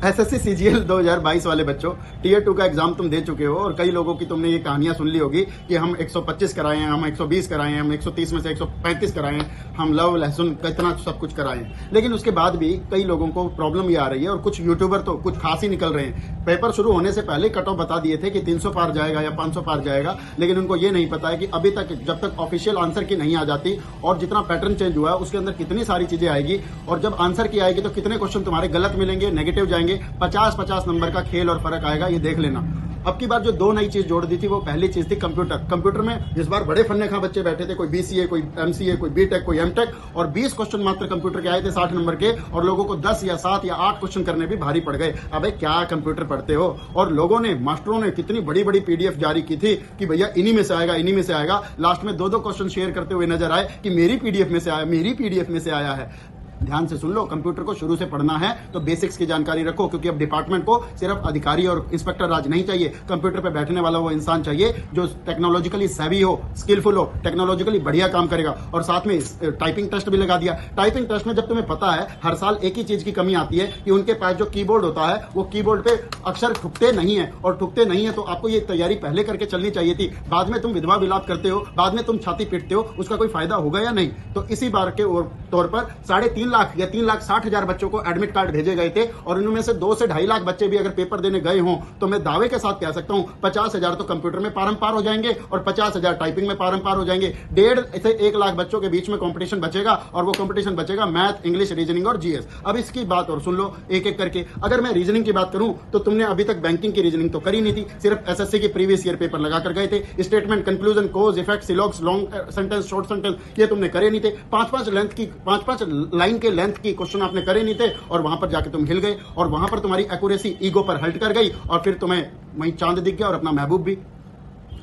SSC CGL 2022 वाले बच्चों, tier 2 का एग्जाम तुम दे चुके हो और कई लोगों की तुमने ये कहानियां सुन ली होगी कि हम 125 कराए हैं, हम 120 कराए हैं, हम 130 में से 135 कराए हैं, हम लव लहसुन कितना सब कुछ कराए हैं। लेकिन उसके बाद भी कई लोगों को प्रॉब्लम ये आ रही है और कुछ यूट्यूबर तो कुछ खास ही निकल रहे हैं। पेपर शुरू होने से पहले कट ऑफ बता दिए थे कि 300 पार जाएगा या 500 पार जाएगा, लेकिन उनको ये नहीं पता है कि अभी तक जब तक ऑफिशियल आंसर की नहीं आ जाती और जितना पैटर्न चेंज हुआ है उसके अंदर कितनी सारी चीजें आएगी और जब आंसर की आएगी तो कितने क्वेश्चन तुम्हारे गलत मिलेंगे, नेगेटिव जाएंगे, 50-50 नंबर का खेल और फर्क आएगा, ये देख लेना। अब की बार जो दो नई चीज जोड़ दी थी वो पहली चीज थी कंप्यूटर। कंप्यूटर में इस बार बड़े फन्ने खा बच्चे बैठे थे, कोई बीसीए, कोई एमसीए, कोई बीटेक, कोई एमटेक, और 20 क्वेश्चन मात्र कंप्यूटर के आए थे 60 नंबर के, और लोगों को 10 या 7 या 8 क्वेश्चन करने भी भारी पड़ गए। अबे क्या कंप्यूटर पढ़ते हो? और लोगों ने, मास्टरों ने कितनी बड़ी बड़ी पीडीएफ जारी की थी कि भैया इन्हीं में से आएगा, इन्हीं में से आएगा। लास्ट में 2-2 क्वेश्चन शेयर करते हुए नजर आए कि मेरी पीडीएफ में से आया, मेरी पीडीएफ में से आया है। ध्यान से सुन लो, कंप्यूटर को शुरू से पढ़ना है तो बेसिक्स की जानकारी रखो, क्योंकि अब डिपार्टमेंट को सिर्फ अधिकारी और इंस्पेक्टर राज नहीं चाहिए। कंप्यूटर पे बैठने वाला वो इंसान चाहिए जो टेक्नोलॉजिकली सेवी हो, स्किलफुल हो, टेक्नोलॉजिकली बढ़िया काम करेगा। और साथ में टाइपिंग टेस्ट भी लगा दिया। टाइपिंग टेस्ट में जब तुम्हें पता है हर साल एक ही चीज की कमी आती है कि उनके पास जो कीबोर्ड होता है वो कीबोर्ड पे अक्षर ठुकते नहीं है, और ठुकते नहीं है तो आपको ये तैयारी पहले करके चलनी चाहिए थी। बाद में तुम विधवा विलाप करते हो, बाद में तुम छाती पीटते हो, उसका कोई फायदा होगा या नहीं? तो इसी बार के तौर पर 3.5 लाख या 3,60,000 बच्चों को एडमिट कार्ड भेजे गए थे, और इनमें से 2 से 2.5 लाख बच्चे भी अगर पेपर देने गए हों तो मैं दावे के साथ कह सकता हूं 50,000 तो कंप्यूटर में पारंपार हो जाएंगे और 50,000 टाइपिंग में पारंपार हो जाएंगे। 1.5 से 1 लाख बच्चों के बीच में कंपटीशन बचेगा, और वो कंपटीशन बचेगा मैथ, इंग्लिश, रीजनिंग और जीएस। अब इसकी बात और सुन लो एक एक करके। अगर मैं रीजनिंग की बात करूं तो तुमने अभी तक बैंकिंग की रीजनिंग तो करी नहीं थी, सिर्फ एसएससी के प्रीवियस ईयर पेपर लगा कर गए थे। स्टेटमेंट, कंक्लूजन, कोज, इफेक्ट, सिलॉक्स, लॉन्ग सेंटेंस, शॉर्ट सेंटेंस, ये तुमने करे नहीं थे। 5-5 लाइन के लेंथ की क्वेश्चन आपने करे नहीं थे, और वहां पर जाके तुम हिल गए, और वहां पर तुम्हारी एक्यूरेसी ईगो पर हल्ट कर गई, और फिर तुम्हें वहीं चांद दिख गया और अपना महबूब भी।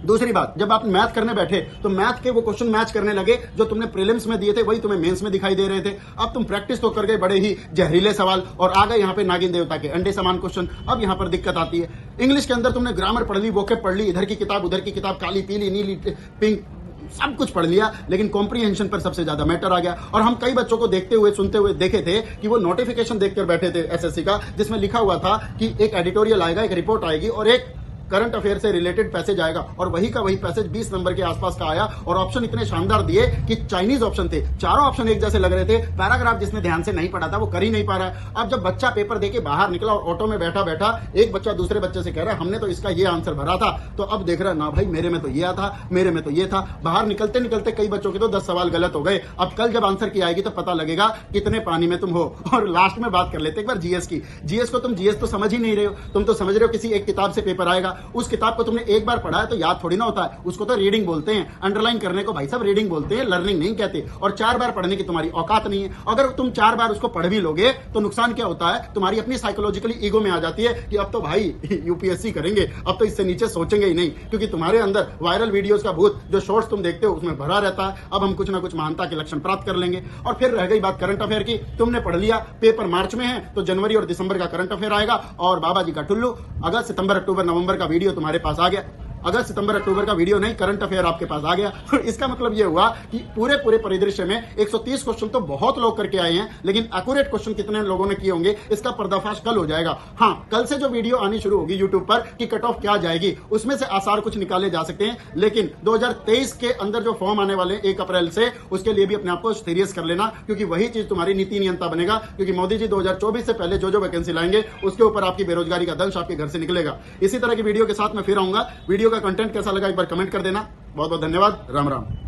दूसरी बात, जब आप मैथ करने बैठे तो मैथ के वो क्वेश्चन मैच करने लगे जो तुमने प्रीलिम्स में दिए थे, वही तुम्हें मेंस में दिखाई दे रहे थे। अब तुम प्रैक्टिस तो कर गए बड़े ही जहरीले सवाल, और आ गए यहाँ पे नागिन देवता के अंडे समान क्वेश्चन। अब यहाँ पर दिक्कत आती है। इंग्लिश के अंदर तुमने ग्रामर पढ़ ली, वोकेब पढ़ ली, इधर की किताब उधर की किताब, काली पीली नीली पिंक, सब कुछ पढ़ लिया, लेकिन कॉम्प्रिहेंशन पर सबसे ज्यादा मैटर आ गया। और हम कई बच्चों को देखते हुए, सुनते हुए देखे थे कि वो नोटिफिकेशन देखकर बैठे थे एसएससी का, जिसमें लिखा हुआ था कि एक एडिटोरियल आएगा, एक रिपोर्ट आएगी और एक करंट अफेयर से रिलेटेड पैसेज आएगा, और वही का वही पैसेज 20 नंबर के आसपास का आया, और ऑप्शन इतने शानदार दिए कि चाइनीज ऑप्शन थे, चारों ऑप्शन एक जैसे लग रहे थे। पैराग्राफ जिसने ध्यान से नहीं पढ़ा था वो कर ही नहीं पा रहा है। अब जब बच्चा पेपर देके बाहर निकला और ऑटो में बैठा बैठा एक बच्चा दूसरे बच्चे से कह रहा है हमने तो इसका ये आंसर भरा था, तो अब देख रहा ना भाई मेरे में तो ये था, मेरे में तो ये था। बाहर निकलते निकलते कई बच्चों के तो 10 सवाल गलत हो गए। अब कल जब आंसर की आएगी तो पता लगेगा कितने पानी में तुम हो। और लास्ट में बात कर लेते एक बार जीएस की। जीएस को तुम जीएस तो समझ ही नहीं रहे हो, तुम तो समझ रहे हो किसी एक किताब से पेपर आएगा। उस किताब को तुमने एक बार पढ़ा है तो याद थोड़ी ना होता है, उसको तो रीडिंग बोलते हैं। अंडरलाइन करने को भाई साहब रीडिंग बोलते हैं, लर्निंग नहीं कहते। और 4 बार पढ़ने की तुम्हारी औकात नहीं है। अगर तुम 4 बार उसको पढ़ भी लोगे तो नुकसान क्या होता है, तुम्हारी अपनी साइकोलॉजिकली ईगो में आ जाती है कि अब तो भाई यूपीएससी करेंगे, अब तो इससे नीचे सोचेंगे ही नहीं, क्योंकि तुम्हारे अंदर वायरल वीडियोस का भूत, जो शॉर्ट्स तुम देखते हो उसमें भरा रहता है। अब हम कुछ ना कुछ महानता के लक्षण प्राप्त कर लेंगे। और फिर रह गई बात करंट अफेयर की। तुमने पढ़ लिया, पेपर मार्च में है तो जनवरी और दिसंबर का करंट अफेयर आएगा, और बाबा जी का टुल्लू अगस्त, सितंबर, अक्टूबर, नवंबर का वीडियो तुम्हारे पास आ गया। अगस्त, सितंबर, अक्टूबर का वीडियो नहीं, करंट अफेयर आपके पास आ गया। तो इसका मतलब ये हुआ कि पूरे परिदृश्य में 130 क्वेश्चन तो बहुत लोग करके आए हैं, लेकिन एक्यूरेट क्वेश्चन कितने लोगों ने किए होंगे इसका पर्दाफाश कल हो जाएगा। हाँ, कल से जो वीडियो आनी शुरू होगी यूट्यूब पर कि कट ऑफ क्या जाएगी, उसमें से आसार कुछ निकाले जा सकते हैं। लेकिन 2023 के अंदर जो फॉर्म आने वाले 1 अप्रैल से, उसके लिए भी अपने आप को सीरियस कर लेना, क्योंकि वही चीज तुम्हारी नीति नियंता बनेगा। क्योंकि मोदी जी 2024 से पहले जो वैकेंसी लाएंगे उसके ऊपर आपकी बेरोजगारी का दंश आपके घर से निकलेगा। इसी तरह की वीडियो के साथ मैं फिर आऊंगा। वीडियो का कंटेंट कैसा लगा एक बार कमेंट कर देना। बहुत बहुत धन्यवाद। राम राम।